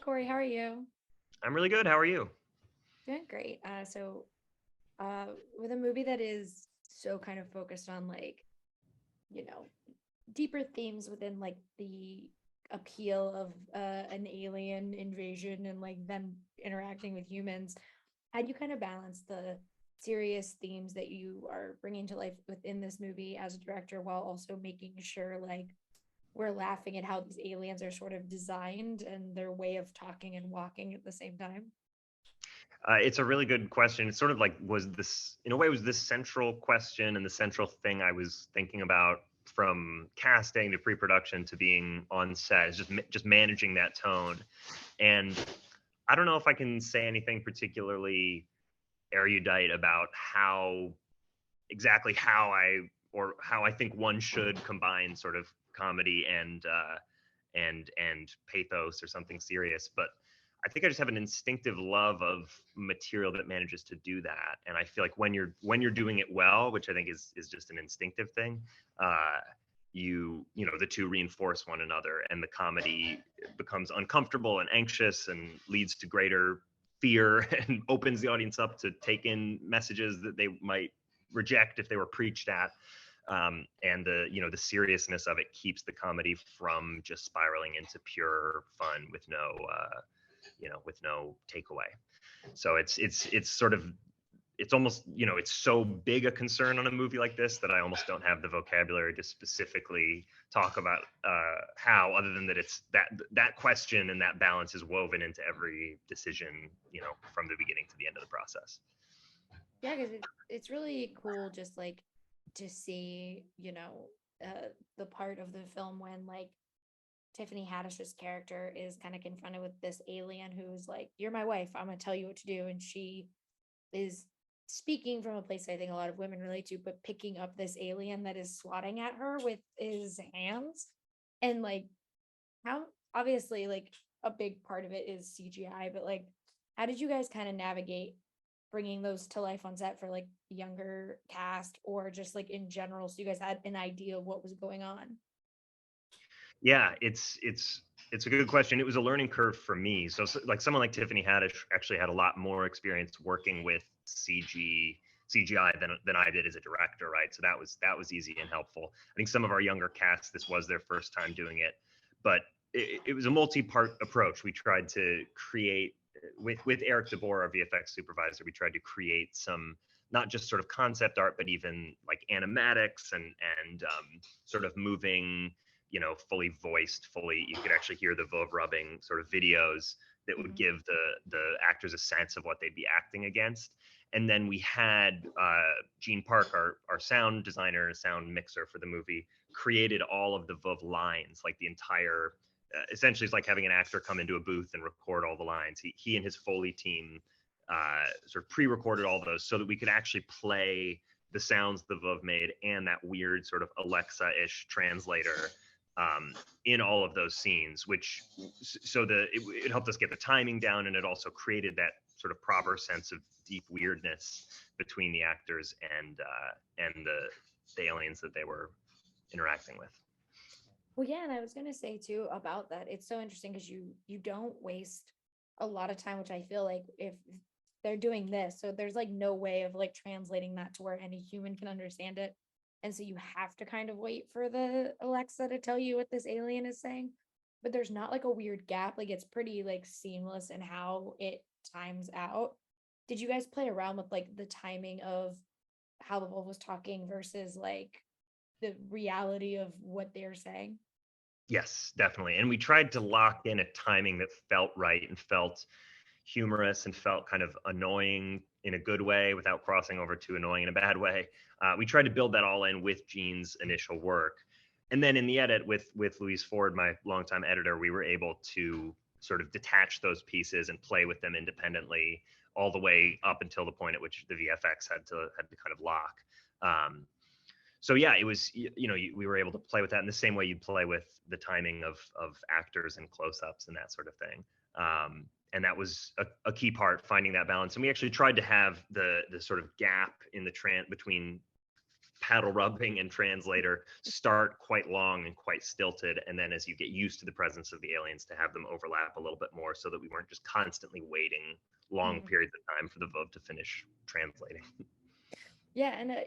Cory, how are you? I'm really good. How are you? Doing great. So with a movie that is so kind of focused on you know, deeper themes within like the appeal of an alien invasion and like them interacting with humans, how do you kind of balance the serious themes that you are bringing to life within this movie as a director while also making sure like we're laughing at how these aliens are sort of designed and their way of talking and walking at the same time? It's a really good question. It's sort of like was this, in a way, was this central question and the central thing I was thinking about from casting to pre-production to being on set is just managing that tone. And I don't know if I can say anything particularly erudite about how I think one should combine sort of comedy and pathos or something serious. But I think I just have an instinctive love of material that manages to do that. And I feel like when you're doing it well, which I think is just an instinctive thing, uh, you know the two reinforce one another, and the comedy becomes uncomfortable and anxious and leads to greater fear and opens the audience up to take in messages that they might reject if they were preached at. And the seriousness of it keeps the comedy from just spiraling into pure fun with no takeaway. So it's sort of it's almost it's so big a concern on a movie like this that I almost don't have the vocabulary to specifically talk about how, other than that it's that question and that balance is woven into every decision, from the beginning to the end of the process. Yeah, because it's really cool just like to see, the part of the film when like Tiffany Haddish's character is kind of confronted with this alien who's like, "You're my wife. I'm gonna tell you what to do," and she is speaking from a place I think a lot of women relate to, but picking up this alien that is swatting at her with his hands, and like how obviously like a big part of it is CGI, but like how did you guys kind of navigate bringing those to life on set for like younger cast or just like in general so you guys had an idea of what was going on? Yeah, it's a good question. It was a learning curve for me. So like someone like Tiffany Haddish actually had a lot more experience working with CGI than I did as a director, right? So that was easy and helpful. I think some of our younger casts, this was their first time doing it, but it was a multi-part approach. We tried to create with Eric DeBoer, our VFX supervisor. We tried to create some not just sort of concept art, but even like animatics and sort of moving, fully voiced, fully, you could actually hear the Vov rubbing sort of videos that would Mhm. give the actors a sense of what they'd be acting against. And then we had Gene Park, our sound designer, sound mixer for the movie, created all of the Vov lines, like the entire. Essentially, it's like having an actor come into a booth and record all the lines. He and his Foley team sort of pre-recorded all those so that we could actually play the sounds the Vov made and that weird sort of Alexa-ish translator in all of those scenes, which it helped us get the timing down, and it also created that sort of proper sense of deep weirdness between the actors and the aliens that they were interacting with. Well, yeah, and I was gonna say too about that. It's so interesting because you don't waste a lot of time, which I feel like if they're doing this, so there's like no way of like translating that to where any human can understand it. And so you have to kind of wait for the Alexa to tell you what this alien is saying. But there's not like a weird gap. Like it's pretty like seamless in how it times out. Did you guys play around with like the timing of how the wolf was talking versus like the reality of what they're saying? Yes, definitely. And we tried to lock in a timing that felt right and felt humorous and felt kind of annoying in a good way without crossing over to annoying in a bad way. We tried to build that all in with Gene's initial work. And then in the edit with Louise Ford, my longtime editor, we were able to sort of detach those pieces and play with them independently all the way up until the point at which the VFX had to kind of lock. So yeah, it was, we were able to play with that in the same way you'd play with the timing of actors and close-ups and that sort of thing. And that was a key part, finding that balance. And we actually tried to have the sort of gap in the between paddle rubbing and translator start quite long and quite stilted, and then as you get used to the presence of the aliens, to have them overlap a little bit more, so that we weren't just constantly waiting long Mhm. periods of time for the VOV to finish translating. Yeah, and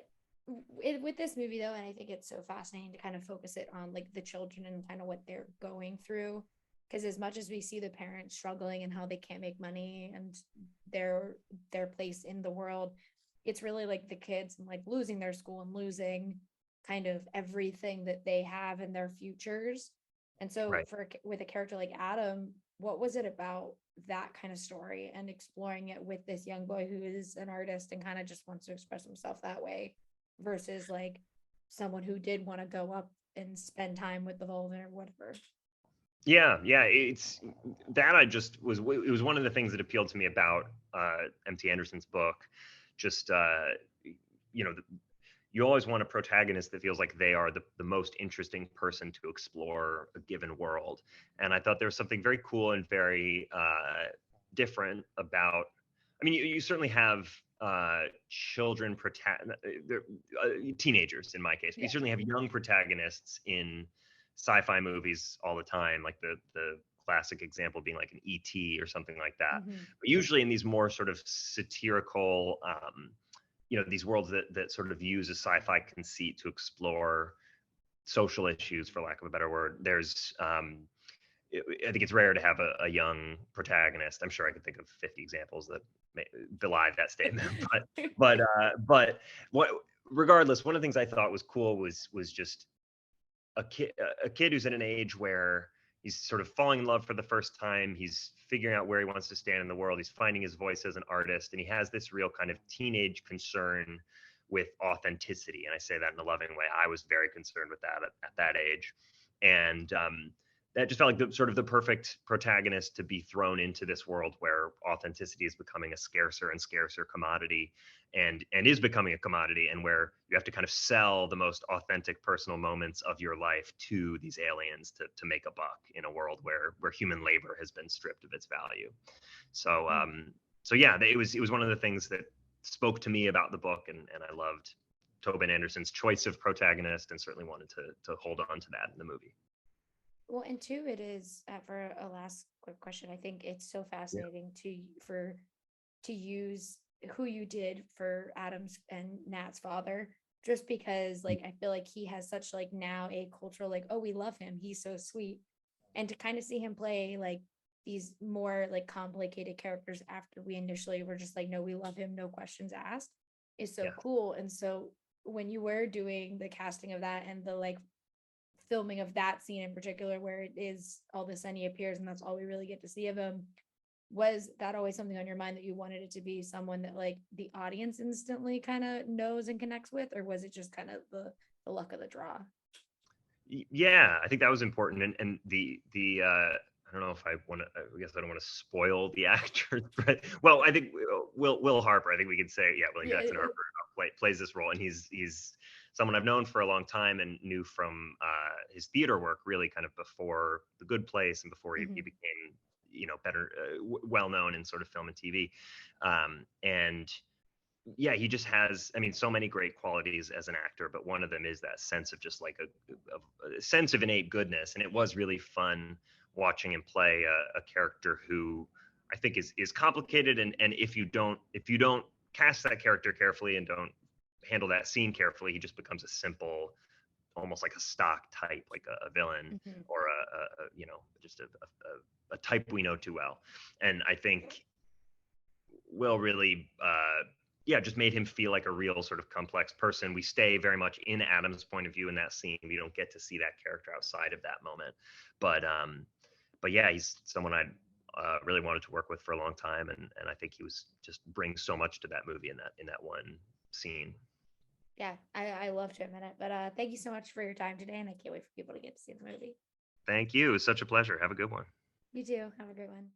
with this movie though, and I think it's so fascinating to kind of focus it on like the children and kind of what they're going through, because as much as we see the parents struggling and how they can't make money and their their place in the world, it's really like the kids and like losing their school and losing kind of everything that they have in their futures. And so Right. for with a character like Adam, what was it about that kind of story and exploring it with this young boy who is an artist and kind of just wants to express himself that way versus like someone who did want to go up and spend time with the Vulcan or whatever? Yeah, it's that I just was it was one of the things that appealed to me about MT Anderson's book. Just you know, you always want a protagonist that feels like they are the most interesting person to explore a given world. And I thought there was something very cool and very different about, I mean, you certainly have children, teenagers in my case, but you Yeah. certainly have young protagonists in sci-fi movies all the time, like the classic example being like an ET or something like that. Mm-hmm. But usually in these more sort of satirical, these worlds that sort of use a sci-fi conceit to explore social issues, for lack of a better word. I think it's rare to have a young protagonist. I'm sure I could think of 50 examples that may belie that statement, but what regardless, one of the things I thought was cool was just a kid who's in an age where he's sort of falling in love for the first time. He's figuring out where he wants to stand in the world. He's finding his voice as an artist, and he has this real kind of teenage concern with authenticity. And I say that in a loving way. I was very concerned with that at that age, and that just felt like the perfect protagonist to be thrown into this world where authenticity is becoming a scarcer and scarcer commodity, and is becoming a commodity, and where you have to kind of sell the most authentic personal moments of your life to these aliens to make a buck in a world where human labor has been stripped of its value. So so yeah, it was one of the things that spoke to me about the book, and I loved Tobin Anderson's choice of protagonist, and certainly wanted to hold on to that in the movie. Well, and two, it is for a last quick question. I think it's so Yeah. fascinating to use who you did for Adam's and Nat's father, just because like I feel like he has such like now a cultural like, oh, we love him, he's so sweet. And to kind of see him play like these more like complicated characters after we initially were just like, no, we love him, no questions asked, is so Yeah. cool. And so when you were doing the casting of that and the like filming of that scene in particular where it is all of a sudden he appears and that's all we really get to see of him, was that always something on your mind that you wanted it to be someone that like the audience instantly kind of knows and connects with, or was it just kind of the luck of the draw? Yeah, I think that was important, and the I don't know if I want to. I guess I don't want to spoil the actor, but well, I think Will Harper. I think we could say, yeah, William Yeah. Jackson Harper plays this role, and he's someone I've known for a long time and knew from his theater work, really kind of before The Good Place and before he Mm-hmm. became better well known in sort of film and TV, and yeah, he just has, I mean, so many great qualities as an actor, but one of them is that sense of just like a sense of innate goodness. And it was really fun watching him play a character who I think is complicated. And if you don't cast that character carefully and don't handle that scene carefully, he just becomes a simple, almost like a stock type, like a villain, Mm-hmm. or just a type we know too well. And I think Will really, yeah, just made him feel like a real sort of complex person. We stay very much in Adam's point of view in that scene. We don't get to see that character outside of that moment, but yeah, he's someone I really wanted to work with for a long time, and I think he was just brings so much to that movie in that one scene. Yeah, I love to admit it, but thank you so much for your time today, and I can't wait for people to get to see the movie. Thank you. It was such a pleasure. Have a good one. You too. Have a great one.